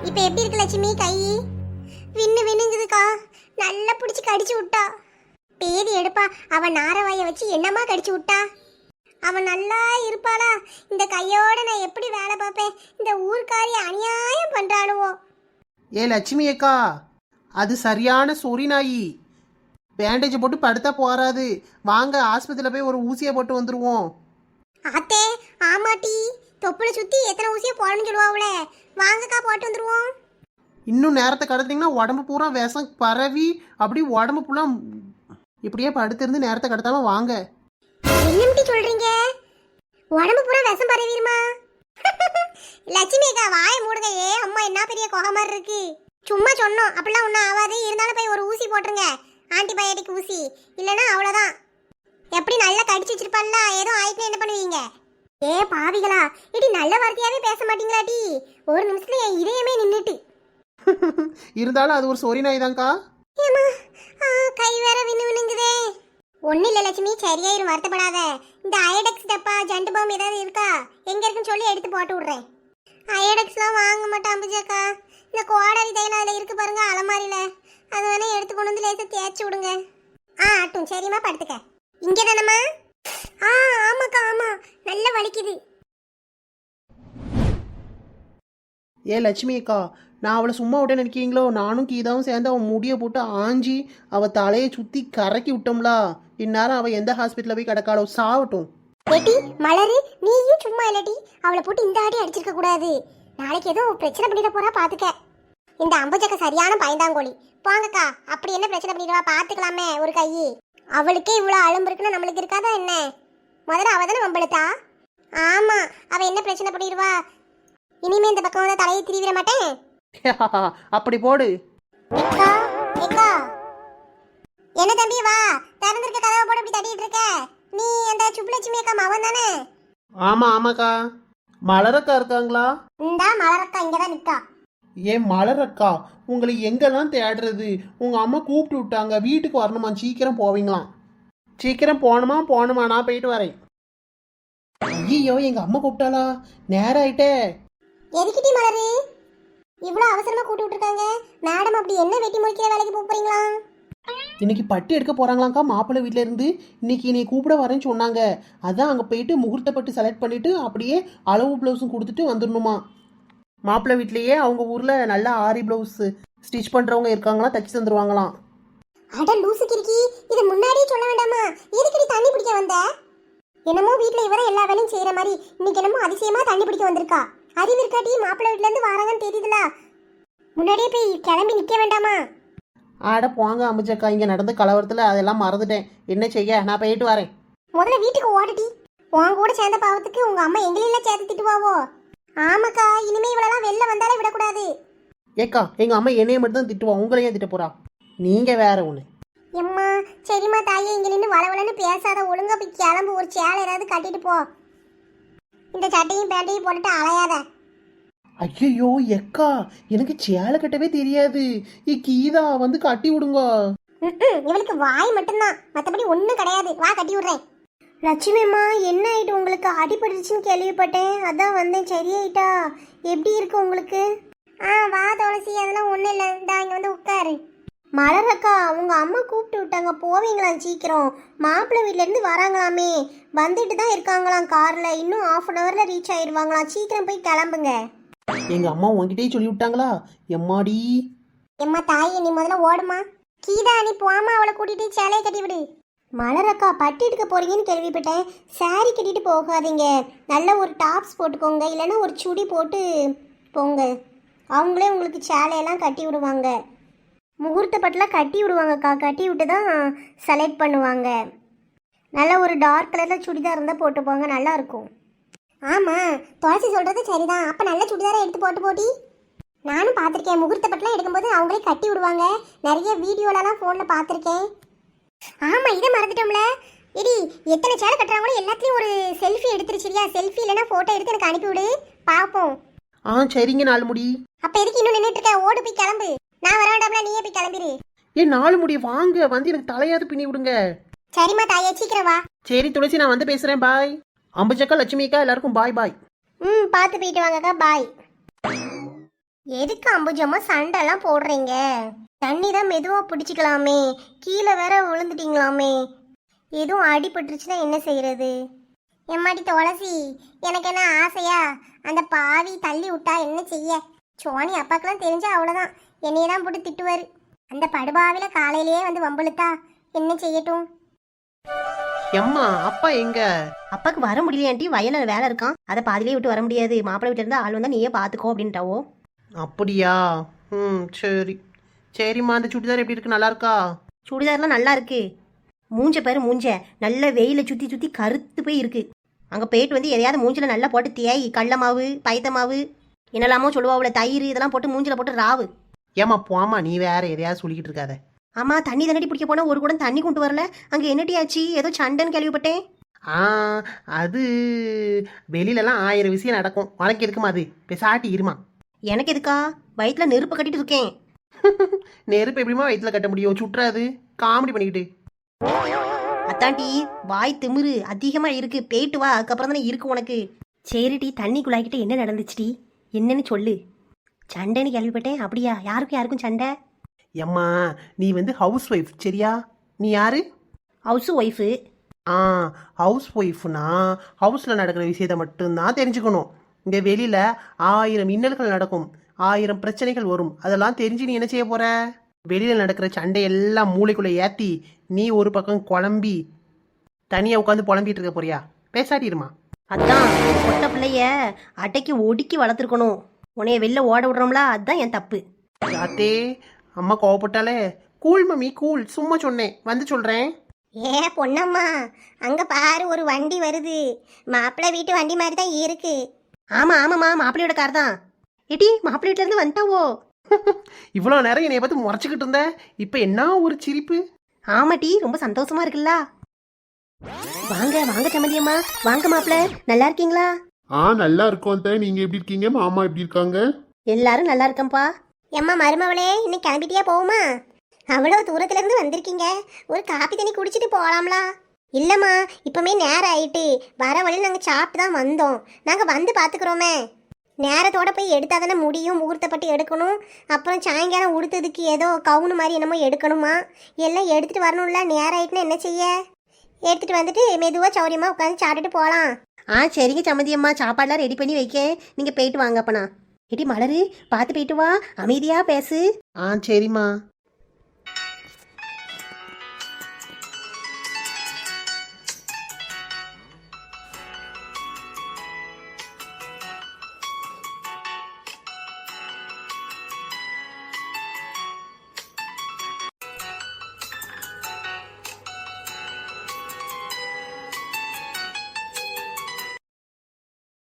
இப்ப எப்படி இருக்கு லட்சுமி கை? விண்ணுங்குதுக்கா. நல்லா பிடிச்சி கடிச்சு விட்டா. பேதி எடுப்பா. அவன் நாரவாய வச்சு என்னமா கடிச்சு விட்டா. அவன் நல்லா இருப்பாளா? இந்த கையோட நான் எப்படி வேலை பார்ப்பேன்? இந்த ஊர்க்காரி அநியாயம் பண்றாளுவோ. ஏ லட்சுமி அக்கா, அது சரியான சொறி நாயி. பேண்டேஜ் போட்டு படுத்தா போறாது. வாங்க ஆஸ்பத்திரியில் போய் ஒரு ஊசியை போட்டு வந்துருவோம். அத்தே ஆமாட்டி, தொப்புளை சுத்தி எத்தனை ஊசியை போடணும்னு சொல்லுவாங்களே. வாங்கக்கா போட்டு வந்துருவோம். இன்னும் நேரத்தை கடத்திங்கன்னா உடம்பு பூரா விஷம் பரவி அப்படி உடம்பு பூரா இப்படியே படுத்திருந்து நேரத்தை கடத்தாம வாங்க. என்னம்டி சொல்றீங்க? உடம்பு பூரா விஷம் பரவிடுமா? லட்சுமி அக்கா வாயை மூடுங்க. ஏ அம்மா, என்ன பெரிய கொகை மாதிரி இருக்கு. சும்மா சொன்னோம், அப்படிலாம் ஒன்றும் ஆகாது. இருந்தாலும் போய் ஒரு ஊசி போட்டுருங்க, ஆன்டிபயோட்டிக் ஊசி. இல்லைன்னா அவ்வளோதான். எப்படி நல்லா கடிச்சு வச்சிருப்பாள்ல, ஏதோ ஆயிட்டுனா என்ன பண்ணுவீங்க? ஏ பாவிகளா, இடி நல்ல வார்த்தையாவே பேச மாட்டீங்களாட்டி? ஒரு நிமிஷத்துல என் இதயமே நின்றுட்டு. இருந்தாலும் அது ஒரு சொறி நாய் தான்க்கா. ஏமா, கை வேற விண்ணுங்குதே. ஒன்றும் இல்லை லட்சுமி, சரியாயிரும், வருத்தப்படாத. இந்த அயடெக்ஸ் டப்பா ஜண்டு பாம் ஏதாவது இருக்கா? எங்கே இருக்குன்னு சொல்லி எடுத்து போட்டு விட்றேன். அயடெக்ஸ்லாம் வாங்க மாட்டேன் அம்புஜாக்கா. இந்த கோடாரி தைலம் அதில் இருக்கு பாருங்க அலமாரியில், அது வேணா எடுத்து கொண்டு வந்து லேசாக தேய்ச்சி விடுங்க. ஆட்டும் சரிம்மா, படுத்துக்க. இங்கே தானம்மா? ஆமாக்கா ஆமாம், நல்லா வலிக்குது. ஏ லட்சுமி அக்கா, நான் அவளை சும்மா விட்டேன்னு நினைக்கிறீங்களோ? நானும் கீதாவும் சேர்ந்து அவன் முடியை போட்டு ஆஞ்சி அவள் தலையை சுற்றி கறக்கி விட்டோம்லா. இந்நேரம் அவள் எந்த ஹாஸ்பிட்டலில் போய் கிடக்காளோ, சாவட்டும். ஏட்டி மலரு, நீயும் சும்மா இல்லட்டி அவளை போட்டு இந்த ஆடி அடிச்சிருக்க கூடாது. நாளைக்கு ஏதோ பிரச்சனை பண்ணிட போறா பாத்துக்க. இந்த அம்புஜக்க சரியான பயந்தாங்கோழி. போங்கக்கா, அப்படி என்ன பிரச்சனை பண்ணிடுவா பாத்துக்கலாமே ஒரு கை. அவளுக்கே இவ்வளவு அலும்பு இருக்குன்னு நம்மளுக்கு இருக்காதா என்ன? முதல்ல அவ தானே வம்பளுத்தா. ஆமா, அவ என்ன பிரச்சனை பண்ணிடுவா. இனிமே இந்த பக்கம் வந்து தலையை திருவிட மாட்டேன். அப்படி போடு. ஏக்கா, ஏக்கா. என்ன தம்பி, வா. திறந்திருக்க கதவை போட்டு இப்படி தட்டிட்டு இருக்க. நீ அந்த சுப்புலட்சுமி அக்கா மகன் தானே? ஆமாக்கா. மலரக்கா இருக்காங்களா? இந்தா மலரக்கா இங்கதான் நிக்கா. ஏன் மலரக்கா, உங்களை எங்கெல்லாம் தேடுறது? உங்க அம்மா கூப்பிட்டு விட்டாங்க, வீட்டுக்கு வரணுமா, சீக்கிரம் போவீங்களாம். சீக்கிரம் போகணுமா, நான் போயிட்டு வரேன். ஐயோ, எங்க அம்மா கூப்பிட்டாளா? நேரம் ஆயிட்டே. எதுக்கிட்டி மலரு இவ்வளவு அவசரமா கூட்டி விட்டுருக்காங்க? மேடம் அப்படி என்ன வெட்டி முடிக்கிற வேலைக்கு போறீங்களா? இன்னைக்கு பட்டு எடுக்க போறாங்களாக்கா மாப்பிள்ளை வீட்டில இருந்து. இன்னைக்கு நீ கூப்பிட வரேன்னு சொன்னாங்க. அதான் அங்கே போயிட்டு முகூர்த்த பட்டு செலக்ட் பண்ணிட்டு அப்படியே அளவு பிளவுஸும் கொடுத்துட்டு வந்துடணுமா. மாப்பிள்ளை வீட்லேயே அவங்க ஊரில் நல்லா ஆரி பிளவுஸ் ஸ்டிச் பண்ணுறவங்க இருக்காங்களா, தச்சு தந்துருவாங்களாம். அட லூசு கிறுக்கி, இது முன்னாடியே சொல்ல வேண்டாமா? எதுக்கடி தண்ணி பிடிக்க வந்த? என்னமோ வீட்டில் இவரை எல்லா வேலையும் செய்கிற மாதிரி இன்னைக்கு என்னமோ அதிசயமா தண்ணி பிடிக்க வந்திருக்கா. அறிவு இருக்காட்டி? மாப்பிள்ளை வீட்டிலேருந்து வராங்கன்னு தெரியுதுல, முன்னாடியே போய் கிளம்பி நிற்க வேண்டாமா? ஆட போங்க அம்புஜக்கா, இங்கே நடந்த கலவரத்தில் அதெல்லாம் மறந்துட்டேன். என்ன செய்ய, நான் போயிட்டு வரேன். முதல்ல வீட்டுக்கு ஓடட்டி. உன் கூட சேர்ந்த பாவத்துக்கு உங்க அம்மா எங்களெல்லாம் சேர்த்து திட்டுவாவோ. ஆமாக்கா, இனிமே இவளெல்லாம் வெளில வந்தாலே விடக்கூடாது. ஏக்கா, எங்கள் அம்மா என்னைய மட்டும் தான் திட்டுவா, உங்களையும் திட்ட போறா. நீங்கள் வேற ஒன்று. எம்மா சரிம்மா தாயே, இங்கே நின்று வளவலன்னு பேசாத. ஒழுங்கா போய் கிளம்பு, ஒரு சேலை ஏதாவது கட்டிட்டு போ. இந்த சட்டையும் பேண்டையும் போட்டுட்டு அலையாத. ஐயோ எக்கா, எனக்கு சேலை கட்டவே தெரியாது. கீதா வந்து கட்டி விடுங்க. இவளுக்கு வாய் மட்டும்தான், மற்றபடி ஒன்றும் கிடையாது. வா கட்டி விடுறேன். லட்சுமி அம்மா, என்ன ஆயிட்டு உங்களுக்கு? அடிபட்டுருச்சுன்னு கேள்விப்பட்டேன், அதான் வந்தேன். சரியாயிட்டா? எப்படி இருக்கு உங்களுக்கு? வா துளசி, அதெல்லாம் ஒன்றும் இல்லை. இந்தா இங்கே வந்து உட்காரு. மலரக்கா, உங்க அம்மா கூப்பிட்டு விட்டாங்க, போவீங்களா சீக்கிரம்? மாப்பிள்ளை வீட்டிலேருந்து வராங்களாமே, வந்துட்டு தான் இருக்காங்களாம் காரில். இன்னும் 1/2 hourல ரீச் ஆயிடுவாங்களாம். சீக்கிரம் போய் கிளம்புங்க. எங்க அம்மா உங்ககிட்டயே சொல்லி விட்டாங்களா? எம்மாடி. எம்மா தாயே, நீ முதல்ல ஓடுமா. கீதா, நீ போமா, அவளை கூட்டிட்டு சேலையை கட்டி விடு. மலரக்கா, பட்டு எடுக்க போறீங்கன்னு கேள்விப்பட்டேன். சாரி கட்டிட்டு போகாதீங்க, நல்ல ஒரு டாப்ஸ் போட்டுக்கோங்க, இல்லைன்னா ஒரு சுடி போட்டு போங்க. அவங்களே உங்களுக்கு சேலையெல்லாம் கட்டி விடுவாங்க. முகூர்த்த பட்டுலாம் கட்டி விடுவாங்கக்கா, கட்டி விட்டு தான் செலக்ட் பண்ணுவாங்க. நல்ல ஒரு டார்க் கலரில் சுடிதார் இருந்தால் போட்டு போங்க, நல்லா இருக்கும். ஆமாம், துளசி சொல்கிறது சரிதான். அப்போ நல்ல சுடிதாரை எடுத்து போட்டு போட்டி. நானும் பார்த்துருக்கேன், முகூர்த்த பட்டுலாம் எடுக்கும்போது அவங்களே கட்டி விடுவாங்க. நிறைய வீடியோலலாம் ஃபோனில் பார்த்துருக்கேன். ஆமாம், இதை மறந்துட்டோம்ல. எடி, எத்தனை சேலை கட்டுறாங்களோ எல்லாத்துலேயும் ஒரு செல்ஃபி எடுத்துருச்சிரியா? செல்ஃபி இல்லைன்னா ஃபோட்டோ எடுத்து எனக்கு அனுப்பிவிடு, பார்ப்போம். சரிங்க நாலு முடி. அப்போ எதுக்கு இன்னும் நின்றுட்டு இருக்க? ஓடு போய் கிளம்பு. நான் வர வேண்டாம்ல, நீயே போய் கிளம்பிடு. நாலு முடி வாங்க, வந்து எனக்கு தலையாவது பின்னி விடுங்க. சரிம்மா தாயே, சீக்கிரம் வா. சரி துளசி, நான் வந்து பேசுகிறேன். பாய் அம்புஜக்கா, லட்சுமி அக்கா, எல்லாருக்கும் பாய் பாய். பார்த்து போயிட்டு வாங்கக்கா, பாய். எதுக்கு அம்புஜம்மா சண்டைலாம் போடுறீங்க? தண்ணி தான் மெதுவா பிடிச்சிக்கலாமே, கீழே வேற விழுந்துட்டீங்களாமே. எதுவும் அடிபட்டுருச்சுன்னா என்ன செய்யறது? எம்மாடி துளசி, எனக்கு என்ன ஆசையா? அந்த பாவி தள்ளி விட்டா என்ன செய்ய? சோனி அப்பாக்கெல்லாம் தெரிஞ்சா அவ்வளோதான், என்னைய தான் போட்டு திட்டுவாரு. அந்த படுபாவில காலையிலேயே வந்து வம்பிழுத்தா என்ன செய்யட்டும்? எம்மா அப்பா எங்க? அப்பாக்கு வர முடியலையாண்டி, வயலில் வேலை இருக்கான், அதை பாதிலே விட்டு வர முடியாது. மாப்பிள்ளை வீட்டில் இருந்தால் ஆள் வந்தால் நீயே பார்த்துக்கோ அப்படின்ட்டாவோ. அப்படியா? சரி சரிம்மா. அந்த சுடிதார் எப்படி இருக்கு, நல்லா இருக்கா? சுடிதார்லாம் நல்லா இருக்கு. மூஞ்ச பேர் மூஞ்ச நல்ல வெயில சுற்றி சுற்றி கருத்து போய் இருக்கு. அங்கே போயிட்டு வந்து எதையாவது மூஞ்சில் நல்லா போட்டு தேய், கடல மாவு, பயத்த மாவு, என்னெல்லாமோ சொல்லுவாவுல, தயிர் இதெல்லாம் போட்டு மூஞ்சில் போட்டு ராவு. ஏம்மா போம்மா, நீ வேற எதையாவது சொல்லிக்கிட்டு இருக்காத. ஆமாம், தண்ணி தண்ணி பிடிக்க போனால் ஒரு குடம் தண்ணி கொண்டு வரல. அங்கே என்னட்டி ஆச்சு? ஏதோ சண்டைன்னு கேள்விப்பட்டேன். ஆ அது வெளியிலலாம் 1000 விஷயம் நடக்கும், உனக்கு இருக்குமா அது? பெசாட்டி இருமா. எனக்கு எதுக்கா? வயிற்றுல நெருப்பு கட்டிட்டு இருக்கேன். நெருப்பு எப்படிமா வயிற்றுல கட்ட முடியும்? சுற்றாது, காமெடி பண்ணிக்கிட்டு. அத்தாண்டி வாய் திமிரு அதிகமாக இருக்கு, போயிட்டு வா, அதுக்கப்புறம் தானே இருக்கு உனக்கு. சரிடி, தண்ணி குழாய்கிட்ட என்ன நடந்துச்சுடி, என்னன்னு சொல்லு. சண்டைன்னு கேள்விப்பட்டேன். அப்படியா? யாருக்கும் சண்டை? எம்மா நீ வந்து ஹவுஸ் ஒய்ஃப் சரியா? நீ யாரு? House wife. ஆ ஹவுஸ் ஒய்ஃப்னா ஹவுஸில் நடக்கிற விஷயத்தை மட்டும்தான் தெரிஞ்சுக்கணும். இங்கே வெளியில் 1000 இன்னல்கள் நடக்கும், 1000 பிரச்சனைகள் வரும். அதெல்லாம் தெரிஞ்சு நீ என்ன செய்ய போற? வெளியில் நடக்கிற சண்டையெல்லாம் மூளைக்குள்ளே ஏற்றி நீ ஒரு பக்கம் குழம்பி தனியாக உட்காந்து புலம்பிட்டு இருக்க போறியா? பேசாட்டிருமா. அதான் பொட்ட பிள்ளைய அட்டைக்கு ஒடுக்கி வளர்த்துருக்கணும். உன்னைய வெளில ஓட விடுறோம்ல, அதுதான் என் தப்பு. யாத்தே அம்மா கோவப்பட்டாலே. கூல் மம்மி கூல், சும்மா சொன்னேன், வந்து சொல்கிறேன். ஏ பொன்னம்மா, அங்க பாரு ஒரு வண்டி வருது. மாப்பிள்ளை வீட்டு வண்டி மாதிரி தான் இருக்கு. ஆமாம்மா, மாப்பிள்ளையோட கார் தான். ஏடி, மாப்பிள்ளை வீட்டிலேருந்து வந்துட்டாவோ? இவ்வளோ நேரம் என்னைய பார்த்து முறைச்சிக்கிட்டு இருந்த, இப்போ என்ன ஒரு சிரிப்பு. ஆமாட்டி, ரொம்ப சந்தோஷமா இருக்குல்ல. வாங்க வாங்க சம்மந்தியம்மா, வாங்க மாப்பிள்ளை, நல்லா இருக்கீங்களா? நல்லா இருக்கோம் அத்தை. நீங்க எப்படி இருக்கீங்க? மாமா எப்படி இருக்காங்க? எல்லாரும் நல்லா இருக்கேன்ப்பா. எம்மா மருமவளே, இன்னைக்கு கிளம்பிட்டியா போகுமா? அவ்வளோ தூரத்துல இருந்து வந்திருக்கீங்க, ஒரு காப்பி தண்ணி குடிச்சிட்டு போகலாம்லா? இல்லைம்மா, இப்போமே நேரம் ஆயிட்டு, வர வழியில் நாங்கள் சாப்பிட்டு தான் வந்தோம். நாங்கள் வந்து பார்த்துக்குறோமே. நேரத்தோட போய் எடுத்தால் தானே முடியும், முகூர்த்தப்பட்டு எடுக்கணும். அப்புறம் சாயங்காலம் உடுத்ததுக்கு ஏதோ கவுனு மாதிரி என்னமோ எடுக்கணுமா, எல்லாம் எடுத்துகிட்டு வரணும்ல. நேரம் ஆயிட்டுன்னா என்ன செய்ய? எடுத்துகிட்டு வந்துட்டு மெதுவாக சௌரியமாக உட்காந்து சாப்பிட்டுட்டு போகலாம். சரிங்க சம்மந்தியம்மா, சாப்பாடெல்லாம் ரெடி பண்ணி வைக்க, நீங்கள் போயிட்டு வாங்க அப்பனா. ஏடி மலரு, பார்த்து போயிட்டு வா, அமைதியாக பேசு. சரிம்மா.